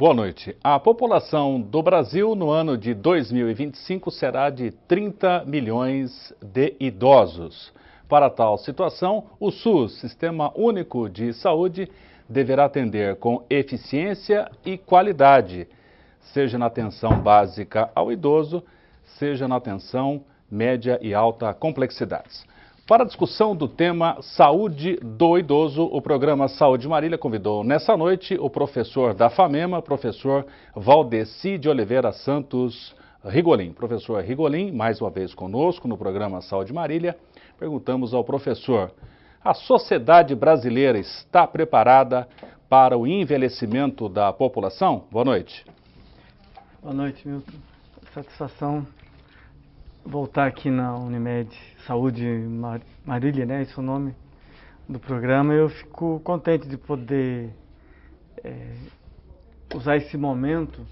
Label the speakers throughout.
Speaker 1: Boa noite. A população do Brasil no ano de 2025 será de 30 milhões de idosos. Para tal situação, o SUS, Sistema Único de Saúde, deverá atender com eficiência e qualidade, seja na atenção básica ao idoso, seja na atenção média e alta complexidades. Para a discussão do tema Saúde do Idoso, o programa Saúde Marília convidou nessa noite o professor da FAMEMA, professor Valdeci de Oliveira Santos Rigolim. Professor Rigolim, mais uma vez conosco no programa Saúde Marília. Perguntamos ao professor: a sociedade brasileira está preparada para o envelhecimento da população? Boa noite.
Speaker 2: Boa noite, Milton. Satisfação voltar aqui na Unimed Saúde Marília, né? Esse é o nome do programa. Eu fico contente de poder usar esse momento,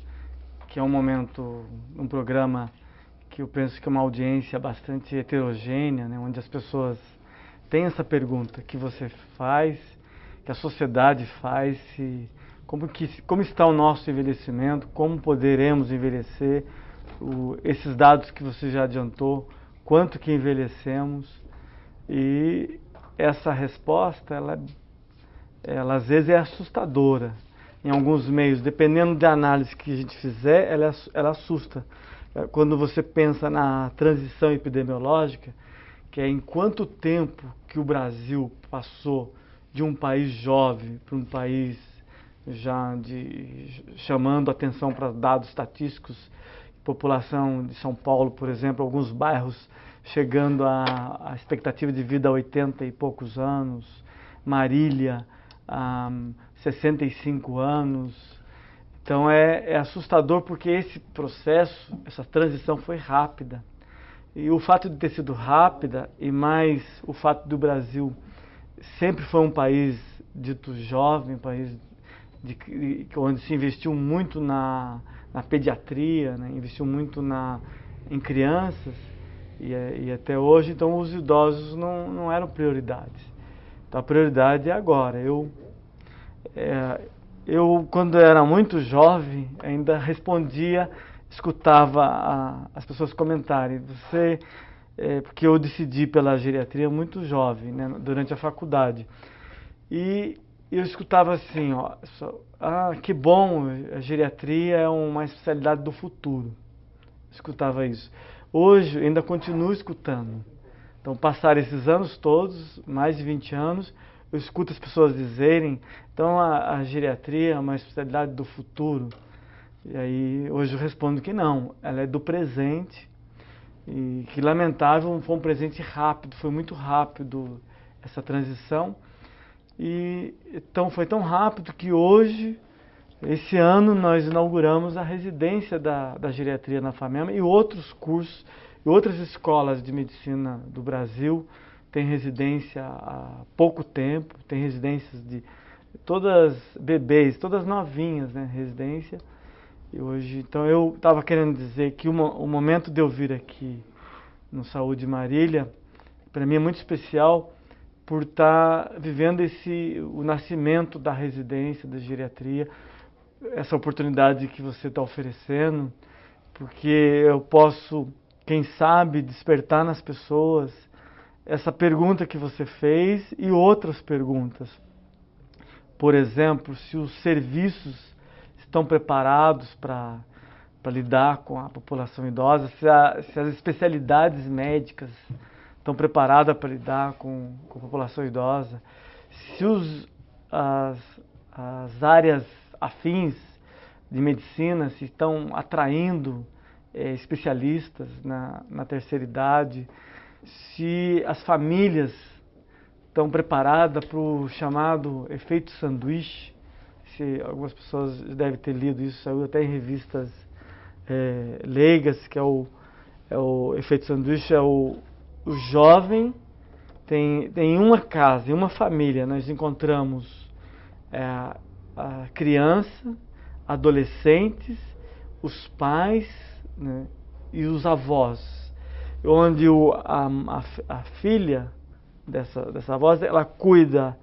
Speaker 2: que é um momento, um programa que eu penso que é uma audiência bastante heterogênea, né? Onde as pessoas têm essa pergunta que você faz, que a sociedade faz, como está o nosso envelhecimento, como poderemos envelhecer, esses dados que você já adiantou, quanto que envelhecemos, e essa resposta, ela às vezes é assustadora. Em alguns meios, dependendo da análise que a gente fizer, ela assusta. Quando você pensa na transição epidemiológica, que é em quanto tempo que o Brasil passou de um país jovem para um país já chamando atenção para dados estatísticos, população de São Paulo, por exemplo, alguns bairros chegando a expectativa de vida a 80 e poucos anos, Marília a 65 anos. Então é assustador porque esse processo, essa transição foi rápida. E o fato de ter sido rápida, e mais o fato do Brasil sempre foi um país dito jovem, um país onde se investiu muito na pediatria, né? Investiu muito em crianças, e até hoje, então os idosos não eram prioridades. Então a prioridade é agora. Eu quando era muito jovem, ainda escutava as pessoas comentarem, porque eu decidi pela geriatria muito jovem, né, durante a faculdade. E eu escutava assim, que bom, a geriatria é uma especialidade do futuro. Escutava isso. Hoje ainda continuo escutando. Então passaram esses anos todos, mais de 20 anos, eu escuto as pessoas dizerem, então a geriatria é uma especialidade do futuro. E aí hoje eu respondo que não, ela é do presente, e que lamentável, foi um presente rápido, foi muito rápido essa transição. E então foi tão rápido que hoje, esse ano, nós inauguramos a residência da geriatria na FAMEMA, e outros cursos, e outras escolas de medicina do Brasil têm residência há pouco tempo, tem residências de todas bebês, todas novinhas, né, residência. E hoje, então eu estava querendo dizer que o momento de eu vir aqui no Saúde Marília, para mim é muito especial, por estar vivendo o nascimento da residência da geriatria, essa oportunidade que você está oferecendo, porque eu posso, quem sabe, despertar nas pessoas essa pergunta que você fez e outras perguntas. Por exemplo, se os serviços estão preparados para lidar com a população idosa, se as especialidades médicas estão preparadas para lidar com a população idosa, se as áreas afins de medicina se estão atraindo especialistas na terceira idade, se as famílias estão preparadas para o chamado efeito sanduíche. Algumas pessoas devem ter lido isso, saiu até em revistas leigas, que é o efeito sanduíche. O jovem tem uma casa, em uma família, nós encontramos a criança, adolescentes, os pais, né, e os avós, onde a filha dessa avó, ela cuida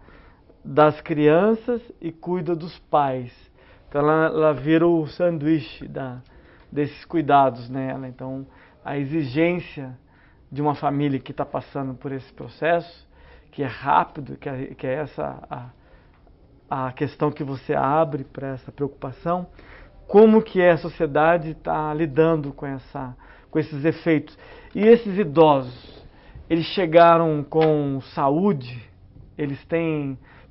Speaker 2: das crianças e cuida dos pais. Então ela vira o sanduíche desses cuidados nela. Então a exigência de uma família que está passando por esse processo, que é rápido, que é essa a questão que você abre para essa preocupação, como que a sociedade está lidando com esses efeitos. E esses idosos, eles chegaram com saúde,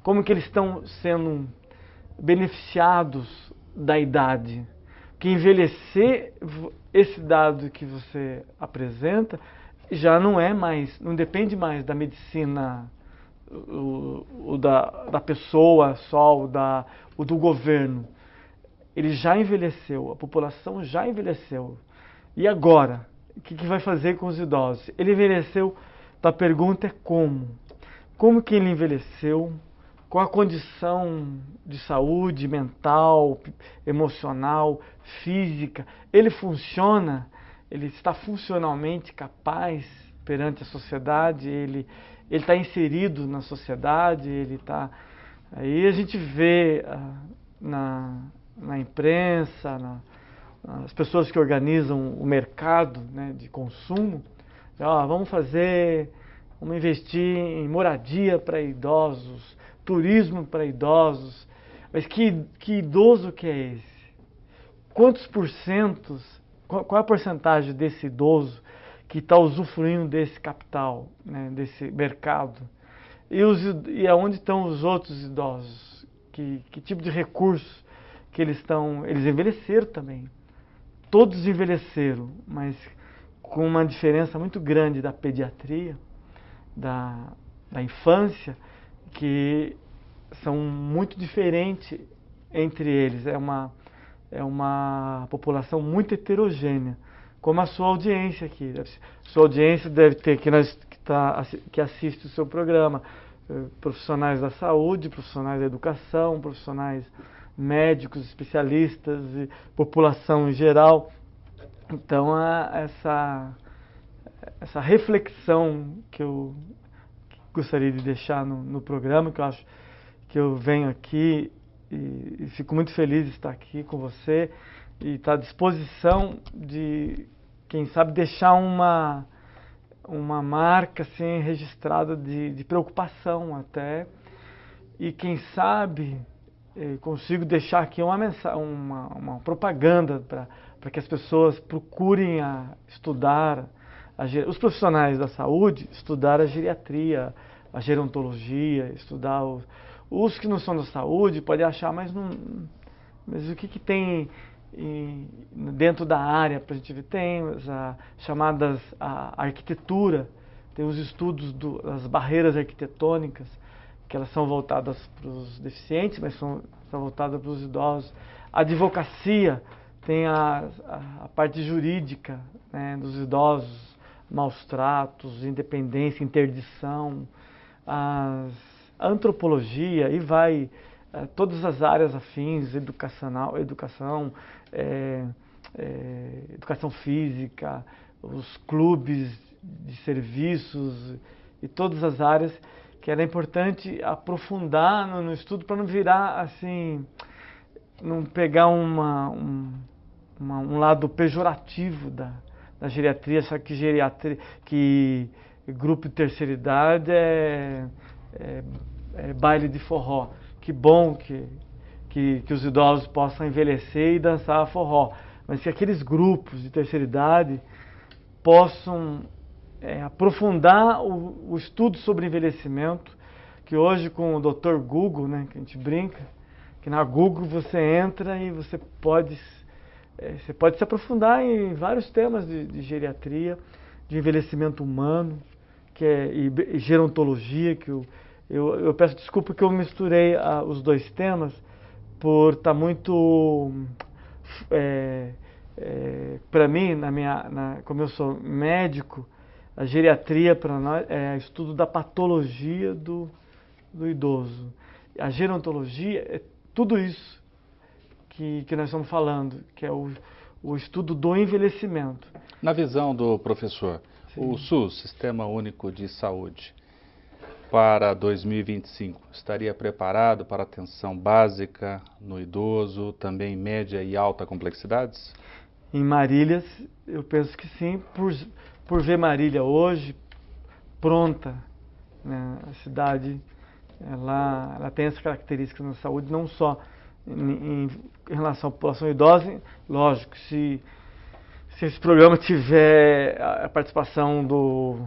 Speaker 2: como que eles estão sendo beneficiados da idade? Que envelhecer, esse dado que você apresenta, já não depende mais da medicina da pessoa só, o do governo. Ele já envelheceu, a população já envelheceu. E agora? O que vai fazer com os idosos? Ele envelheceu, a pergunta é como? Como que ele envelheceu? Qual a condição de saúde mental, emocional, física? Ele funciona? Ele está funcionalmente capaz perante a sociedade? Ele está inserido na sociedade? Aí a gente vê na imprensa, as pessoas que organizam o mercado, né, de consumo, vamos investir em moradia para idosos, turismo para idosos. Mas que idoso que é esse? Quantos porcentos, qual é a porcentagem desse idoso que está usufruindo desse capital, né, desse mercado? E aonde estão os outros idosos? Que tipo de recurso que eles estão? Eles envelheceram também. Todos envelheceram, mas com uma diferença muito grande da pediatria, da infância, que são muito diferentes entre eles. É uma população muito heterogênea, como a sua audiência aqui. Sua audiência deve ter, que assiste o seu programa, profissionais da saúde, profissionais da educação, profissionais médicos, especialistas e população em geral. Então, essa reflexão que eu gostaria de deixar no programa, que eu acho que eu venho aqui e fico muito feliz de estar aqui com você e estar à disposição de, quem sabe, deixar uma marca assim, registrada de preocupação até, e quem sabe consigo deixar aqui uma propaganda para que as pessoas procurem estudar, os profissionais da saúde, estudar a geriatria, a gerontologia, estudar os que não são da saúde, pode achar, mas o que tem dentro da área para a gente ver? Tem a arquitetura, tem os estudos das barreiras arquitetônicas, que elas são voltadas para os deficientes, mas são voltadas para os idosos. A advocacia tem a parte jurídica, né, dos idosos, maus tratos, independência, interdição, a antropologia, e todas as áreas afins, educação física, os clubes de serviços e todas as áreas que era importante aprofundar no estudo para não virar assim, não pegar um lado pejorativo da geriatria, só que grupo de terceira idade é baile de forró. Que bom que os idosos possam envelhecer e dançar forró, mas que aqueles grupos de terceira idade possam aprofundar o estudo sobre envelhecimento, que hoje com o Dr. Google, né, que a gente brinca, que na Google você entra e você pode se aprofundar em vários temas de geriatria, de envelhecimento humano, e gerontologia, que eu peço desculpa que eu misturei os dois temas, por estar muito, para mim, como eu sou médico, a geriatria para nós é o estudo da patologia do idoso. A gerontologia é tudo isso que nós estamos falando, que é o estudo do envelhecimento.
Speaker 1: Na visão do professor,
Speaker 2: Sim.
Speaker 1: o SUS, Sistema Único de Saúde, para 2025? Estaria preparado para atenção básica no idoso, também média e alta complexidades?
Speaker 2: Em Marília, eu penso que sim, por ver Marília hoje pronta, né? A cidade ela tem as características na saúde, não só em relação à população idosa. Lógico, se esse programa tiver a participação do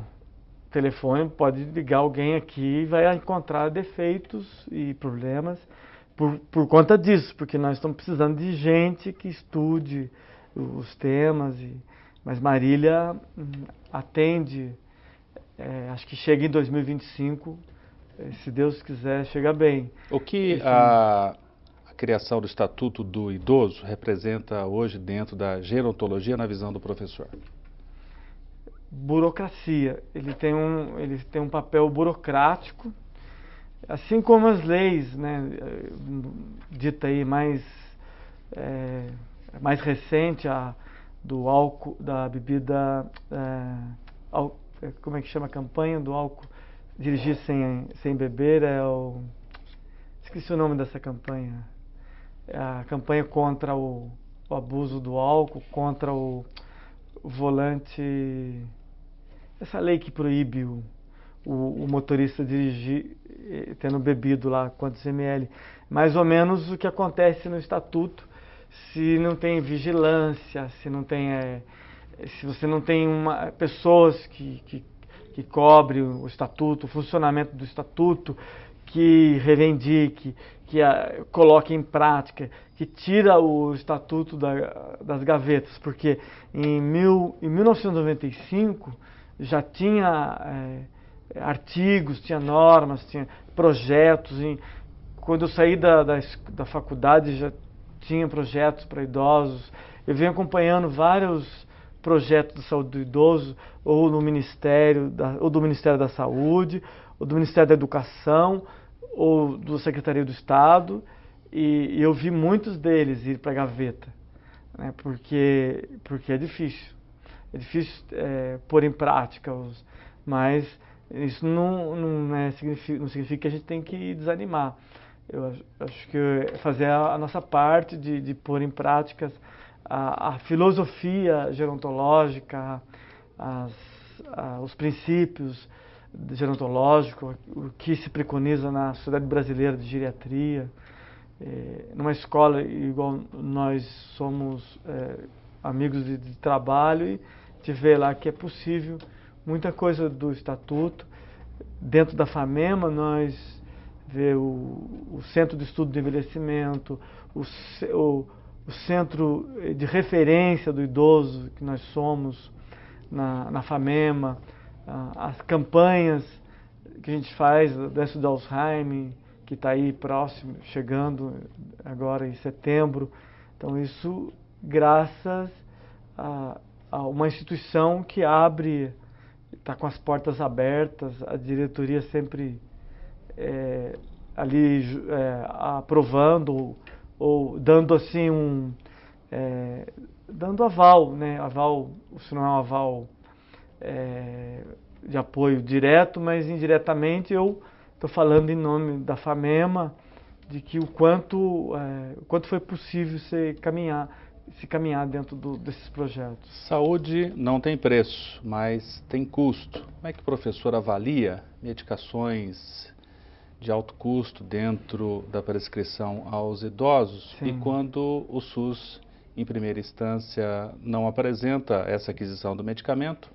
Speaker 2: telefone, pode ligar alguém aqui e vai encontrar defeitos e problemas por conta disso, porque nós estamos precisando de gente que estude os temas. Mas Marília atende, acho que chega em 2025, se Deus quiser, chega bem.
Speaker 1: O que a criação do Estatuto do Idoso representa hoje dentro da gerontologia na visão do professor?
Speaker 2: Burocracia. Ele tem um papel burocrático, assim como as leis, né, dita aí mais recente, do álcool, da bebida, como é que chama a campanha do álcool? Dirigir sem beber, esqueci o nome dessa campanha. A campanha contra o abuso do álcool, contra o volante, essa lei que proíbe o motorista dirigir tendo bebido lá quantos ml. Mais ou menos o que acontece no Estatuto, se não tem vigilância, se você não tem pessoas que cobrem o Estatuto, o funcionamento do Estatuto, que reivindique, que coloque em prática, que tira o Estatuto das gavetas, porque em 1995 já tinha artigos, tinha normas, tinha projetos. Quando eu saí da faculdade já tinha projetos para idosos. Eu venho acompanhando vários projetos de saúde do idoso, ou do Ministério da Saúde, ou do Ministério da Educação, ou do Secretaria do Estado, e eu vi muitos deles ir para a gaveta, né, porque é difícil. É difícil pôr em prática, mas isso não significa que a gente tem que desanimar. Eu acho que fazer a nossa parte de pôr em práticas a filosofia gerontológica, os princípios gerontológicos, o que se preconiza na Sociedade Brasileira de Geriatria. Numa escola igual nós somos amigos de trabalho, e te vê lá que é possível muita coisa do Estatuto. Dentro da FAMEMA nós vê o Centro de Estudo do Envelhecimento, o centro de referência do idoso que nós somos na FAMEMA, as campanhas que a gente faz, o doença do Alzheimer, que está aí próximo, chegando agora em setembro. Então isso graças a uma instituição que está com as portas abertas, a diretoria sempre ali aprovando ou dando assim dando aval, né? Aval, se não é um aval de apoio direto, mas indiretamente eu estou falando em nome da FAMEMA, de que o quanto foi possível se caminhar dentro desses projetos.
Speaker 1: Saúde não tem preço, mas tem custo. Como é que o professor avalia medicações de alto custo dentro da prescrição aos idosos? Sim. E quando o SUS, em primeira instância, não apresenta essa aquisição do medicamento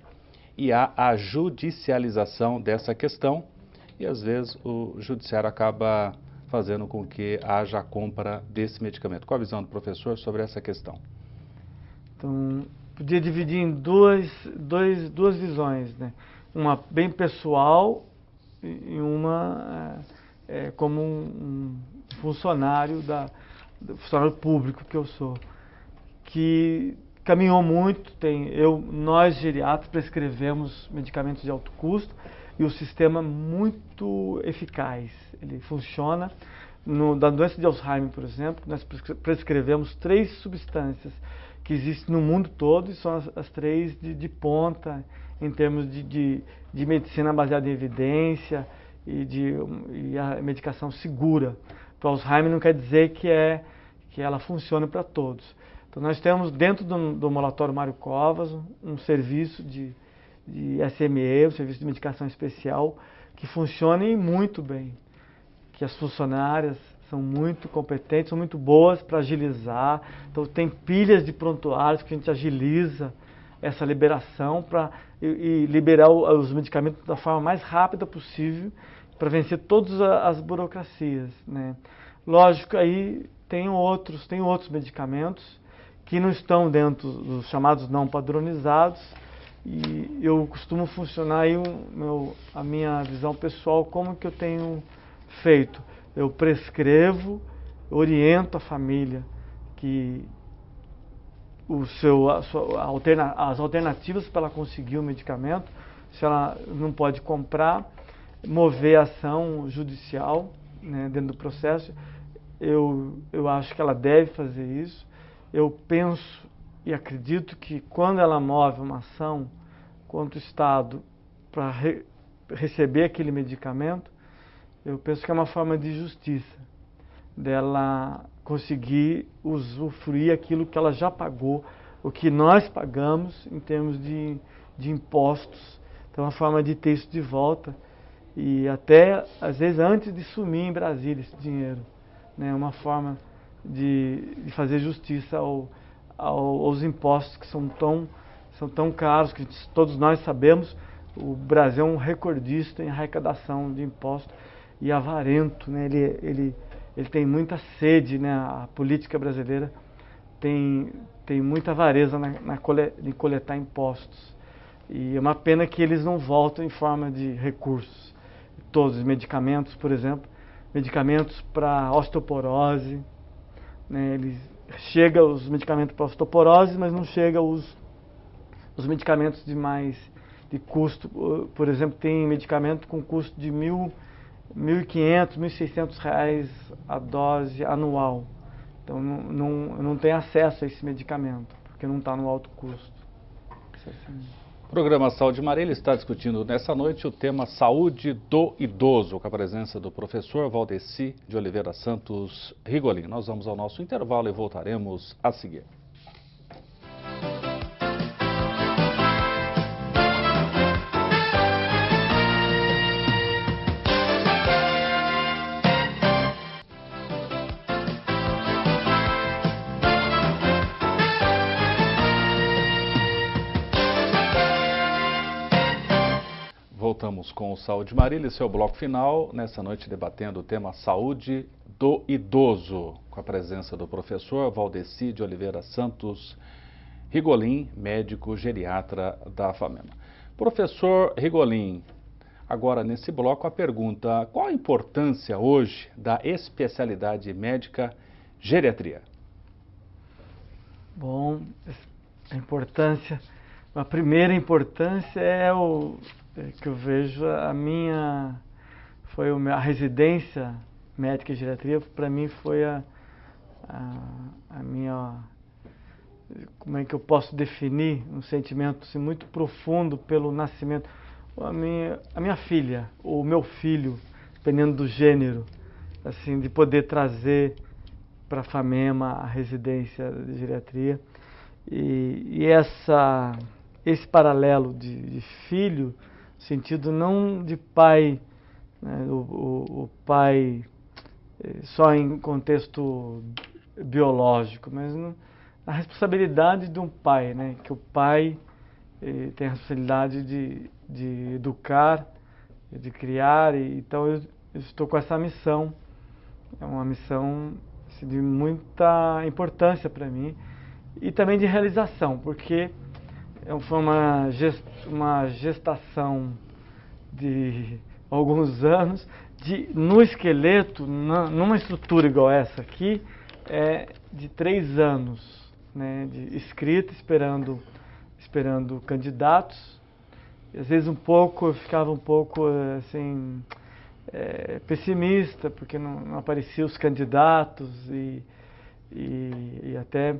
Speaker 1: e há a judicialização dessa questão, e às vezes o judiciário acaba fazendo com que haja a compra desse medicamento. Qual a visão do professor sobre essa questão?
Speaker 2: Então, podia dividir em duas visões, né? Uma bem pessoal e uma como um funcionário funcionário público que eu sou, que caminhou muito. Nós geriatras prescrevemos medicamentos de alto custo e o sistema é muito eficaz. Ele funciona. Da doença de Alzheimer, por exemplo, nós prescrevemos 3 substâncias que existem no mundo todo, e são as 3 de ponta em termos de medicina baseada em evidência e a medicação segura. Para o Alzheimer não quer dizer que ela funcione para todos. Então nós temos dentro do ambulatório Mário Covas um serviço de SME, um serviço de medicação especial, que funciona muito bem, que as funcionárias são muito competentes, são muito boas para agilizar. Então tem pilhas de prontuários que a gente agiliza essa liberação e liberar os medicamentos da forma mais rápida possível para vencer todas as burocracias, né? Lógico, aí tem outros medicamentos que não estão dentro dos chamados não padronizados, e eu costumo funcionar aí a minha visão pessoal, como que eu tenho feito. Eu prescrevo, oriento a família que as alternativas para ela conseguir o medicamento, se ela não pode comprar, mover a ação judicial, né, dentro do processo. Eu acho que ela deve fazer isso. Eu penso e acredito que quando ela move uma ação contra o Estado para receber aquele medicamento, eu penso que é uma forma de justiça, dela conseguir usufruir aquilo que ela já pagou, o que nós pagamos em termos de impostos. Então é uma forma de ter isso de volta, e até às vezes antes de sumir em Brasília esse dinheiro, né? Uma forma de fazer justiça aos impostos que são tão caros, que todos nós sabemos. O Brasil é um recordista em arrecadação de impostos e avarento, né? Ele tem muita sede, né? A política brasileira tem muita avareza em coletar impostos. E é uma pena que eles não voltam em forma de recursos. Todos os medicamentos, por exemplo, medicamentos para osteoporose, né? Chega os medicamentos para osteoporose, mas não chega os medicamentos de custo. Por exemplo, tem medicamento com custo de R$ 1.500, R$ 1.600 a dose anual. Então não tem acesso a esse medicamento, porque não está no alto custo.
Speaker 1: O programa Saúde Marília está discutindo nessa noite o tema Saúde do Idoso, com a presença do professor Valdeci de Oliveira Santos Rigolin. Nós vamos ao nosso intervalo e voltaremos a seguir. Voltamos com o Saúde Marília, seu bloco final, nessa noite debatendo o tema Saúde do Idoso, com a presença do professor Valdeci de Oliveira Santos Rigolin, médico geriatra da FAMEMA. Professor Rigolin, agora nesse bloco a pergunta: qual a importância hoje da especialidade médica geriatria?
Speaker 2: Bom, a primeira importância que eu vejo, foi a residência médica e geriatria, para mim foi a minha, como é que eu posso definir, um sentimento assim, muito profundo pelo nascimento. A minha filha, ou o meu filho, dependendo do gênero, assim, de poder trazer para a FAMEMA a residência de geriatria, e esse paralelo de filho, sentido não de pai, né, o pai só em contexto biológico, mas a responsabilidade de um pai, né, que o pai tem a responsabilidade de educar, de criar, então eu estou com essa missão. É uma missão assim, de muita importância para mim e também de realização, porque foi uma gestação de alguns anos, no esqueleto, numa estrutura igual essa aqui, de 3 anos, né, de escrita, esperando candidatos. Às vezes eu ficava um pouco assim, pessimista, porque não apareciam os candidatos e até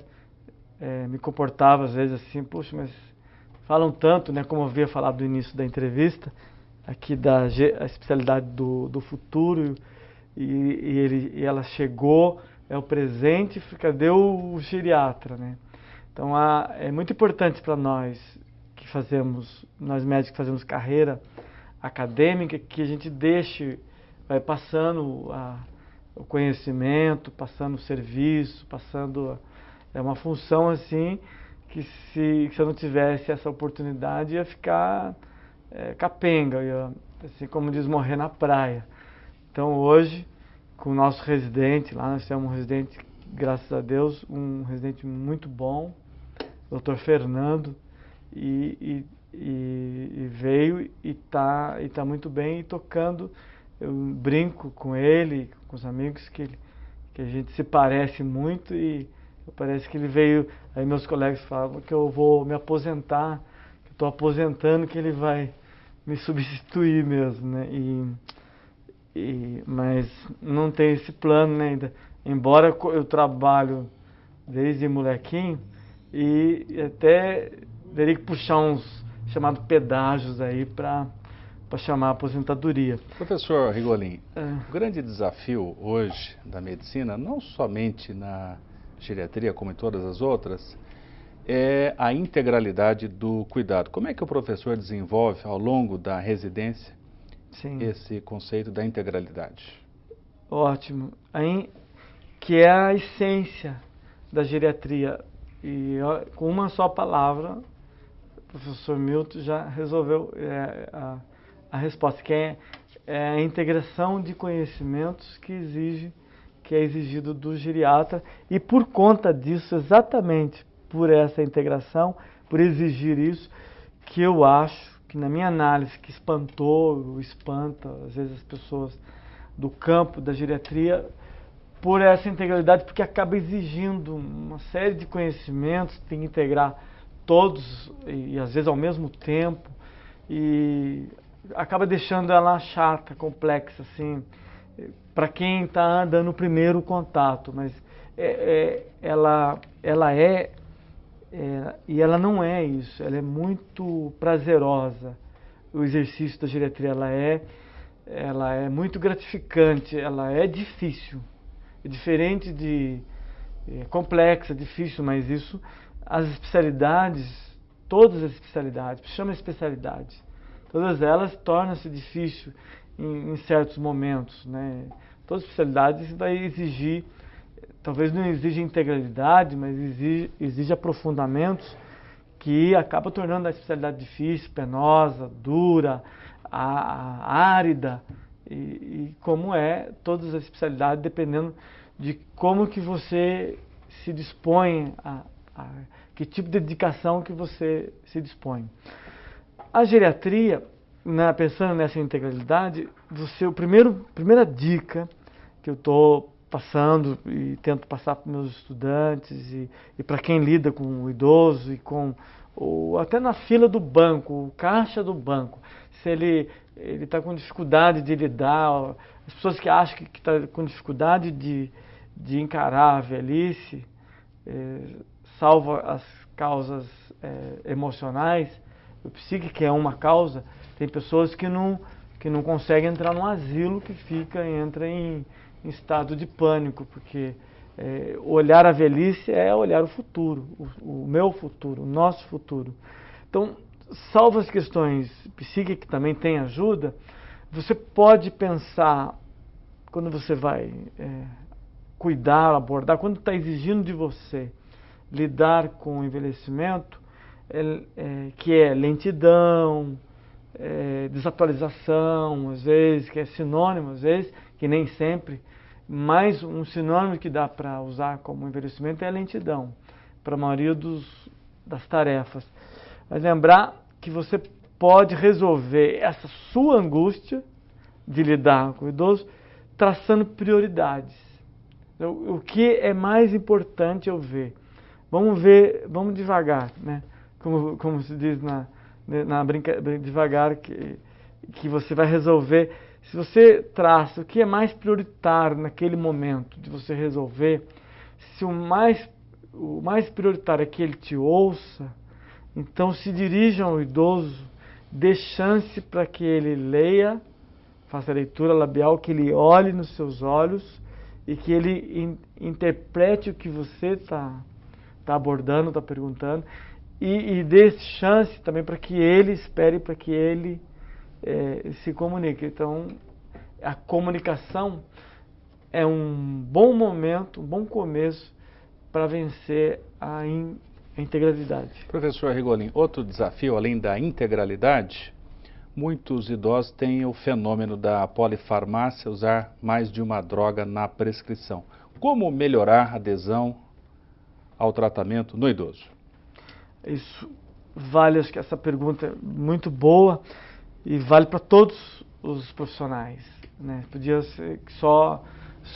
Speaker 2: me comportava às vezes assim, puxa, mas falam tanto, né, como eu havia falado no início da entrevista, aqui da a especialidade do futuro, e ela chegou, é o presente, cadê o geriatra, né? Então é muito importante para nós nós médicos que fazemos carreira acadêmica, que a gente vai passando o conhecimento, passando o serviço, passando uma função assim que se eu não tivesse essa oportunidade ia ficar capenga, ia, assim como diz, morrer na praia. Então hoje, com o nosso residente lá, nós temos um residente, graças a Deus, um residente muito bom, o Dr. Fernando, e veio e tá muito bem e tocando. Eu brinco com ele, com os amigos, que a gente se parece muito, e parece que ele veio. Aí meus colegas falavam que eu vou me aposentar, que eu estou aposentando, que ele vai me substituir mesmo, né? Mas não tem esse plano, né, ainda. Embora eu trabalho desde molequinho, e até teria que puxar uns chamados pedágios aí para chamar a aposentadoria.
Speaker 1: Professor Rigolin, o grande desafio hoje da medicina, não somente na geriatria como em todas as outras, é a integralidade do cuidado. Como é que o professor desenvolve ao longo da residência esse conceito da integralidade?
Speaker 2: Ótimo. Que é a essência da geriatria. E com uma só palavra, o professor Milton já resolveu a resposta, que é a integração de conhecimentos que é exigido do geriatra. E por conta disso, exatamente por essa integração, por exigir isso, que eu acho que, na minha análise, que espanta às vezes as pessoas do campo da geriatria, por essa integralidade, porque acaba exigindo uma série de conhecimentos, tem que integrar todos e às vezes ao mesmo tempo, e acaba deixando ela chata, complexa, assim, para quem está dando o primeiro contato. Mas ela e ela não é isso, ela é muito prazerosa. O exercício da geriatria, ela é muito gratificante, ela é difícil, é diferente complexa, difícil, mas isso, as especialidades, todas as especialidades, chama especialidade, todas elas tornam-se difícil em certos momentos, né? Todas as especialidades vai exigir, talvez não exija integralidade, mas exige aprofundamentos que acaba tornando a especialidade difícil, penosa, dura, árida, e como todas as especialidades, dependendo de como que você se dispõe, que tipo de dedicação que você se dispõe. A geriatria, né, pensando nessa integralidade, a primeira dica que eu estou passando e tento passar para meus estudantes e para quem lida com o idoso e até na fila do banco, o caixa do banco, se ele está com dificuldade de lidar, as pessoas que acham que está com dificuldade de encarar a velhice, salvo as causas emocionais, o psíquico é uma causa. Tem pessoas que não conseguem entrar num asilo, que entra em estado de pânico, porque olhar a velhice é olhar o futuro, o meu futuro, o nosso futuro. Então, salvo as questões psíquicas, que também tem ajuda, você pode pensar, quando você vai cuidar, abordar, quando está exigindo de você lidar com o envelhecimento, que é lentidão, desatualização, às vezes, que é sinônimo, às vezes, que nem sempre, mas um sinônimo que dá para usar como envelhecimento é a lentidão, para a maioria das tarefas. Mas lembrar que você pode resolver essa sua angústia de lidar com o idoso traçando prioridades. Então, o que é mais importante eu ver? Vamos devagar, né? Como se diz na brincadeira, devagar, que você vai resolver. Se você traça o que é mais prioritário naquele momento de você resolver, se o mais prioritário é que ele te ouça, então se dirija ao idoso dê chance para que ele leia, faça a leitura labial, que ele olhe nos seus olhos e que ele interprete o que você está abordando, está perguntando, e dê chance também para que ele espere, para que ele se comunique. Então, a comunicação é um bom momento, um bom começo para vencer a integralidade.
Speaker 1: Professor Regolin, outro desafio, além da integralidade, muitos idosos têm o fenômeno da polifarmácia, usar mais de uma droga na prescrição. Como melhorar a adesão ao tratamento no idoso?
Speaker 2: Isso vale, acho que essa pergunta é muito boa e vale para todos os profissionais, né? Podia ser que só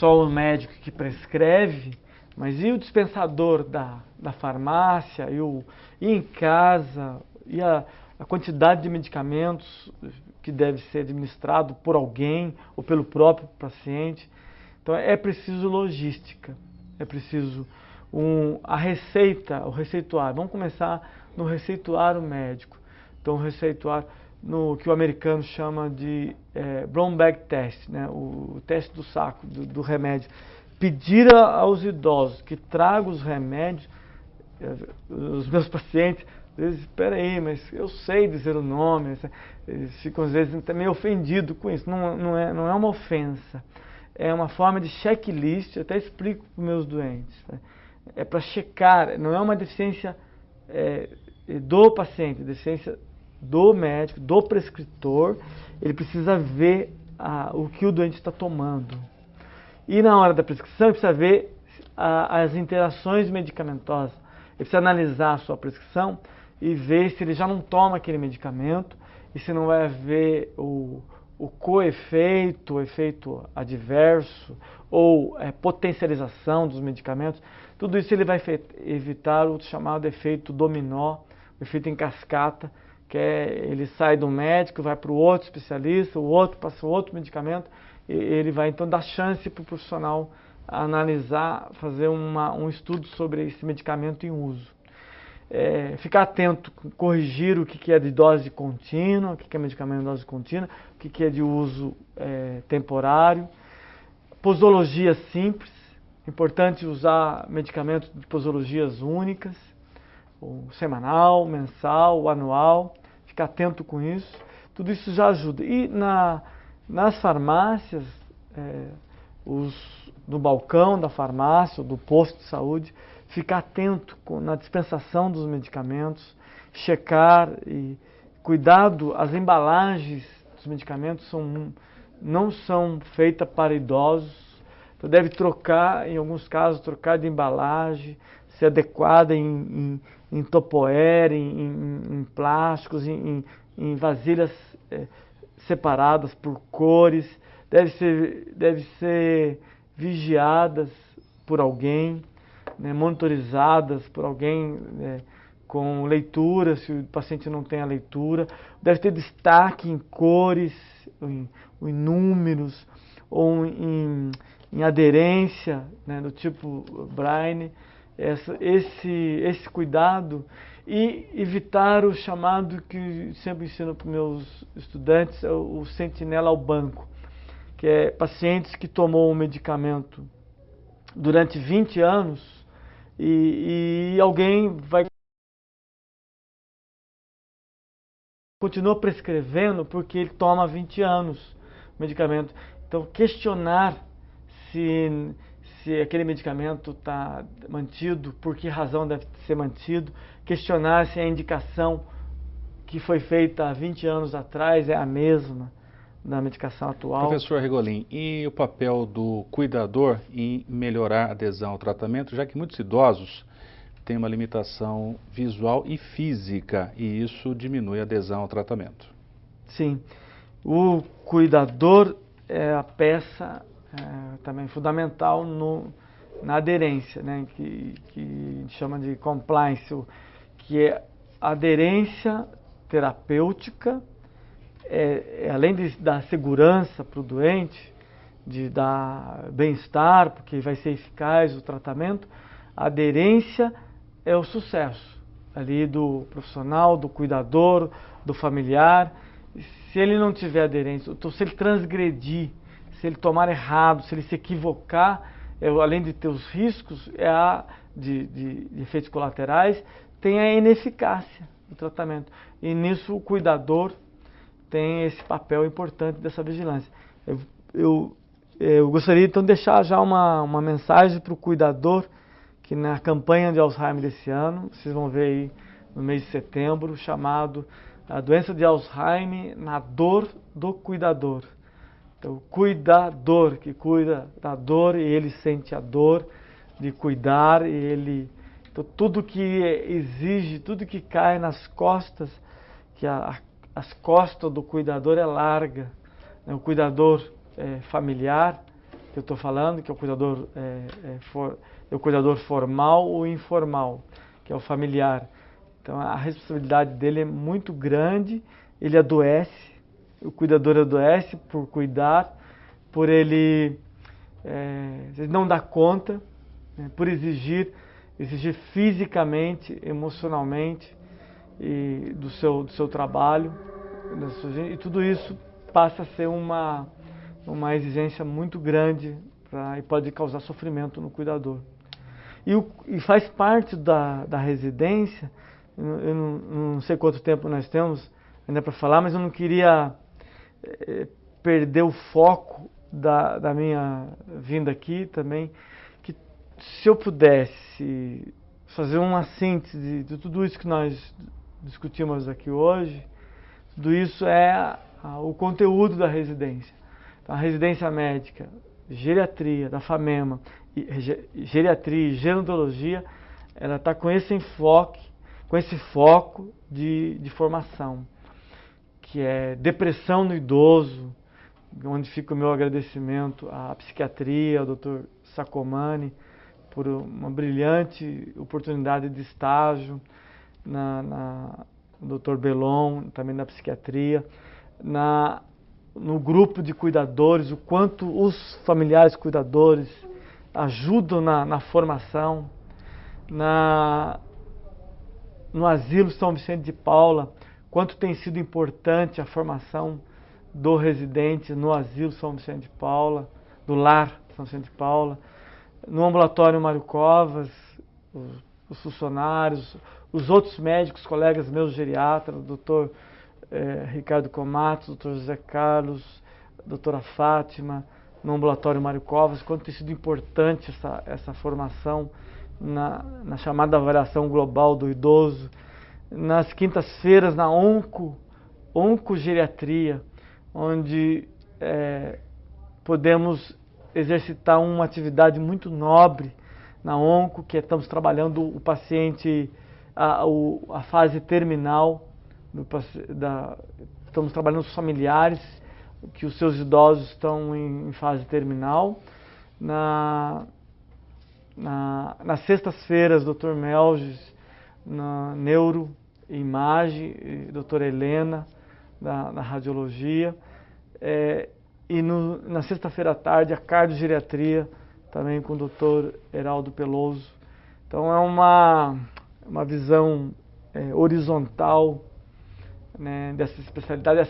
Speaker 2: o médico que prescreve, mas e o dispensador da farmácia, e em casa, e a quantidade de medicamentos que deve ser administrado por alguém ou pelo próprio paciente. Então é preciso logística, é preciso a receita, o receituário. Vamos começar no receituário médico. Então, o receituário, no que o americano chama de brown bag test, né? O teste do saco, do remédio. Pedir aos idosos que tragam os remédios, os meus pacientes, eles dizem, espera aí, mas eu sei dizer o nome, eles ficam às vezes meio ofendidos com isso. Não é uma ofensa, é uma forma de checklist, eu até explico para os meus doentes, né? É para checar, não é uma deficiência do paciente, deficiência do médico, do prescritor. Ele precisa ver o que o doente está tomando. E na hora da prescrição, ele precisa ver as interações medicamentosas. Ele precisa analisar a sua prescrição e ver se ele já não toma aquele medicamento e se não vai haver o coefeito, o efeito adverso ou potencialização dos medicamentos. Tudo isso ele vai evitar o chamado efeito dominó, o efeito em cascata, que ele sai do médico, vai para o outro especialista, o outro passa outro medicamento, e ele vai então dar chance para o profissional analisar, fazer um estudo sobre esse medicamento em uso. Ficar atento, corrigir o que é de dose contínua, o que é medicamento de dose contínua, o que é de uso temporário. Posologia simples, importante usar medicamentos de posologias únicas, ou semanal, mensal, anual, ficar atento com isso. Tudo isso já ajuda. E nas farmácias, no balcão da farmácia ou do posto de saúde, ficar atento na dispensação dos medicamentos, checar e cuidado, as embalagens dos medicamentos não são feitas para idosos, então deve trocar, em alguns casos, trocar de embalagem, ser adequada em topoer, em plásticos, em vasilhas separadas por cores, deve ser vigiadas por alguém, né, monitorizadas por alguém com leitura, se o paciente não tem a leitura, deve ter destaque em cores, em números, ou em aderência, né, do tipo Braille, esse cuidado, e evitar o chamado que sempre ensino para os meus estudantes, o sentinela ao banco, que é pacientes que tomou um medicamento durante 20 anos e alguém continua prescrevendo porque ele toma há 20 anos o medicamento. Então, questionar se aquele medicamento está mantido, por que razão deve ser mantido, questionar se a indicação que foi feita há 20 anos atrás é a mesma da medicação atual.
Speaker 1: Professor Regolin, e o papel do cuidador em melhorar a adesão ao tratamento, já que muitos idosos têm uma limitação visual e física, e isso diminui a adesão ao tratamento?
Speaker 2: Sim, o cuidador é a peça também fundamental na aderência, né, que a gente chama de compliance, que é a aderência terapêutica, além de dar segurança para o doente, de dar bem-estar, porque vai ser eficaz o tratamento, a aderência é o sucesso. ali do profissional, do cuidador, do familiar. Se ele não tiver aderência, então, se ele transgredir, se ele tomar errado, se ele se equivocar, além de ter os riscos de efeitos colaterais, tem a ineficácia do tratamento. E nisso o cuidador tem esse papel importante dessa vigilância. Eu gostaria então de deixar já uma mensagem para o cuidador, que na campanha de Alzheimer desse ano, vocês vão ver aí no mês de setembro, chamado A Doença de Alzheimer na Dor do Cuidador. Então, o cuidador que cuida da dor e ele sente a dor de cuidar, então, tudo que exige, tudo que cai nas costas, que as costas do cuidador é larga, né? O cuidador familiar, que eu estou falando, que é o cuidador, o cuidador formal ou informal, que é o familiar. Então a responsabilidade dele é muito grande, ele adoece, o cuidador adoece por cuidar, por ele não dar conta, né? Por exigir fisicamente, emocionalmente do seu trabalho, e tudo isso passa a ser uma exigência muito grande e pode causar sofrimento no cuidador. E faz parte da residência, eu não sei quanto tempo nós temos ainda para falar, mas eu não queria perder o foco da minha vinda aqui também, que se eu pudesse fazer uma síntese de tudo isso que nós discutimos aqui hoje, tudo isso é o conteúdo da residência. Então, a residência médica, geriatria, da FAMEMA, geriatria e gerontologia, ela está com esse enfoque, com esse foco de formação, que é depressão no idoso, onde fica o meu agradecimento à psiquiatria, ao Dr. Sacomani, por uma brilhante oportunidade de estágio, o Dr. Belon, também na psiquiatria, no grupo de cuidadores, o quanto os familiares cuidadores ajudam na formação, no Asilo São Vicente de Paula, quanto tem sido importante a formação do residente no Asilo São Vicente de Paula, do Lar São Vicente de Paula, no Ambulatório Mário Covas, os funcionários, os outros médicos, colegas meus geriatras, o doutor Ricardo Comatos, o doutor José Carlos, a doutora Fátima, no Ambulatório Mário Covas, quanto tem sido importante essa formação na chamada avaliação global do idoso, nas quintas-feiras na oncogeriatria, onde podemos exercitar uma atividade muito nobre na onco, que estamos trabalhando o paciente, a fase terminal, estamos trabalhando os familiares, que os seus idosos estão em fase terminal. Nas sextas-feiras, Dr. Melges, na neuroimagem, doutora Helena, na radiologia, e na sexta-feira à tarde, a cardiogeriatria, também com o Dr. Heraldo Peloso. Então é uma visão horizontal, né, dessa especialidade,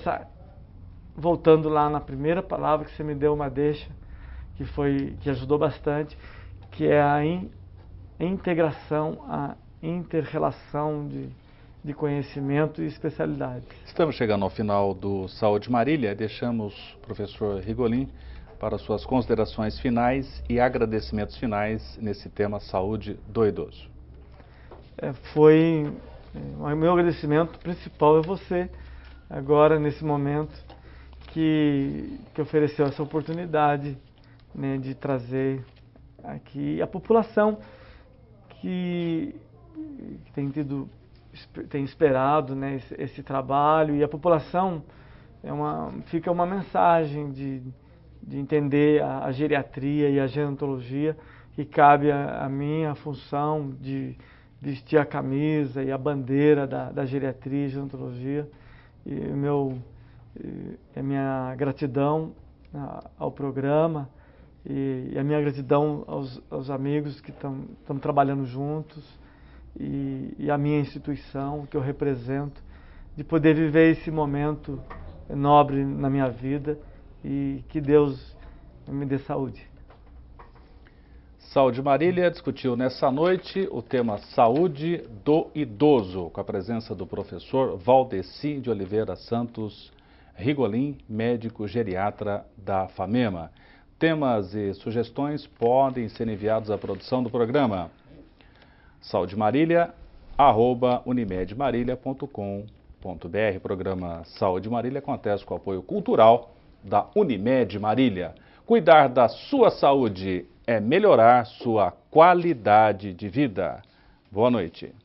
Speaker 2: voltando lá na primeira palavra que você me deu uma deixa, que ajudou bastante, que é a integração, a inter-relação de conhecimento e especialidades.
Speaker 1: Estamos chegando ao final do Saúde Marília. Deixamos o professor Rigolin para suas considerações finais e agradecimentos finais nesse tema Saúde do Idoso.
Speaker 2: O meu agradecimento principal é você, agora, nesse momento, que ofereceu essa oportunidade, né, de trazer aqui a população que tem esperado, né, esse trabalho, e a população fica uma mensagem de entender a geriatria e a gerontologia, que cabe a mim a função de vestir a camisa e a bandeira da geriatria e gerontologia, e a minha gratidão ao programa e a minha gratidão aos amigos que estamos trabalhando juntos, e a minha instituição, que eu represento, de poder viver esse momento nobre na minha vida e que Deus me dê saúde.
Speaker 1: Saúde Marília discutiu nessa noite o tema Saúde do Idoso, com a presença do professor Valdeci de Oliveira Santos Rigolim, médico geriatra da FAMEMA. Temas e sugestões podem ser enviados à produção do programa saudemarília@unimedmarília.com.br. O programa Saúde Marília acontece com o apoio cultural da Unimed Marília. Cuidar da sua saúde é melhorar sua qualidade de vida. Boa noite.